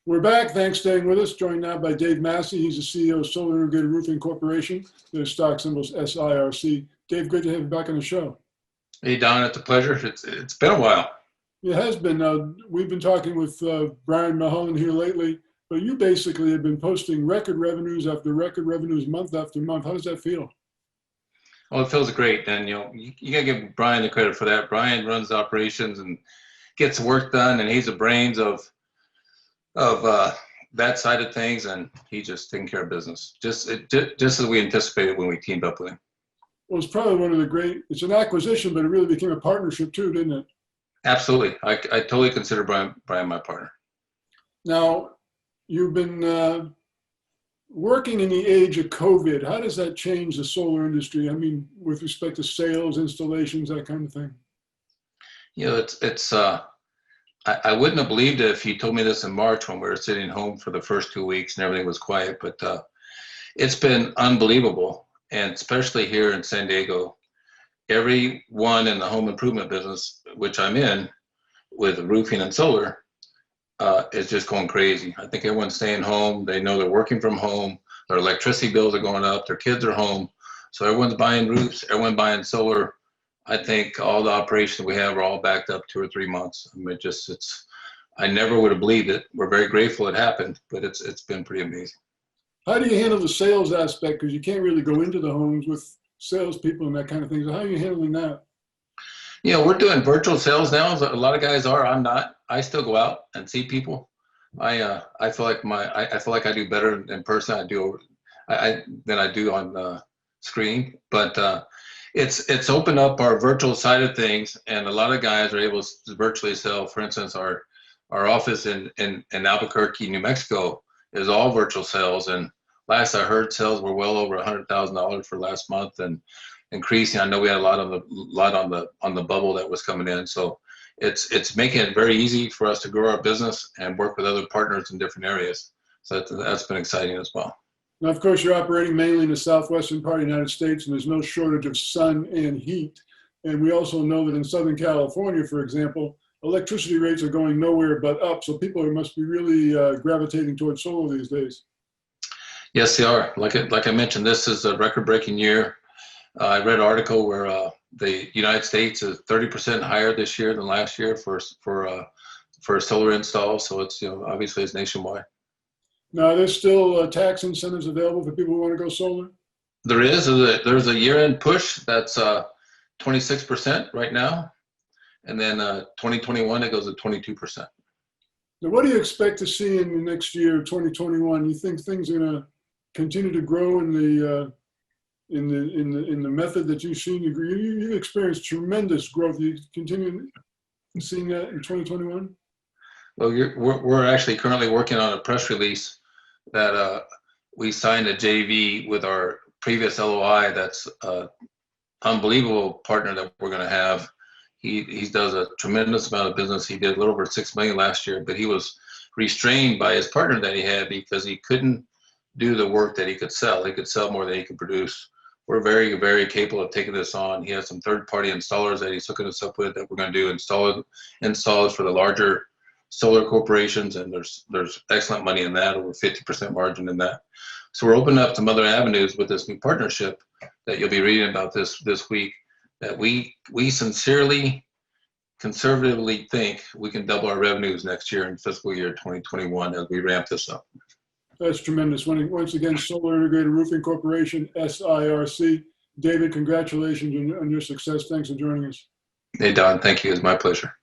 We're back. Thanks for staying with us. Joined now by Dave Massey. He's the CEO of Solar Integrated Roofing Corporation. Their stock symbol's SIRC. Dave, good to have you back on the show. Hey, Don, it's a pleasure. It's been a while. It has been. We've been talking with Brian Mulholland here lately, but you basically have been posting record revenues after record revenues month after month. How does that feel? Well, it feels great. And, you got to give Brian the credit for that. Brian runs the operations and gets the work done, and he's the brains of that side of things, and he's just taking care of business, just as we anticipated when we teamed up with him. Well, it's probably one of the great, it's an acquisition, but it really became a partnership too, didn't it? Absolutely. I totally consider Brian my partner. Now, you've been working in the age of COVID. How does that change the solar industry? I mean, with respect to sales, installations, that kind of thing. I wouldn't have believed it if you told me this in March when we were sitting home for the first 2 weeks and everything was quiet, but it's been unbelievable. And especially here in San Diego, everyone in the home improvement business, which I'm in, with roofing and solar, is just going crazy. I think everyone's staying home. They know they're working from home. Their electricity bills are going up. Their kids are home. So everyone's buying roofs, everyone's buying solar. I think all the operations we have are all backed up 2 or 3 months. I mean, I never would have believed it. We're very grateful it happened, but it's been pretty amazing. How do you handle the sales aspect? Because you can't really go into the homes with salespeople and that kind of thing. So how are you handling that? We're doing virtual sales now. A lot of guys are. I'm not. I still go out and see people. I feel like I do better in person. Than I do on screen. But it's opened up our virtual side of things, and a lot of guys are able to virtually sell. For instance, our office in Albuquerque, New Mexico, is all virtual sales, and last I heard, sales were well over $100,000 for last month and increasing. I know we had a lot on the bubble that was coming in, so it's making it very easy for us to grow our business and work with other partners in different areas. So that's been exciting as well. Now, of course, you're operating mainly in the southwestern part of the United States, and there's no shortage of sun and heat. And we also know that in Southern California, for example, electricity rates are going nowhere but up. So people must be really gravitating towards solar these days. Yes, they are. Like I mentioned, this is a record-breaking year. I read an article where the United States is 30% higher this year than last year for solar installs. So it's obviously it's nationwide. Now, there's still tax incentives available for people who want to go solar? There is. There's a year-end push that's 26% right now. And then 2021, it goes to 22%. Now, what do you expect to see in the next year, 2021? You think things are going to continue to grow in the method that you've seen? You've experienced tremendous growth. You continue seeing that in 2021? Well, we're actually currently working on a press release that we signed a JV with our previous LOI. That's an unbelievable partner that we're going to have. He does a tremendous amount of business. He did a little over $6 million last year, but he was restrained by his partner that he had because he couldn't do the work that he could sell. He could sell more than he could produce. We're very, very capable of taking this on. He has some third-party installers that he's hooking us up with that we're going to do installs for the larger solar corporations, and there's excellent money in that, over 50% margin in that. So we're opening up some other avenues with this new partnership that you'll be reading about this week, that we sincerely, conservatively think we can double our revenues next year in fiscal year 2021 as we ramp this up. That's tremendous. Once again, Solar Integrated Roofing Corporation, SIRC. David, congratulations on your success. Thanks for joining us. Hey, Don, thank you. It's my pleasure.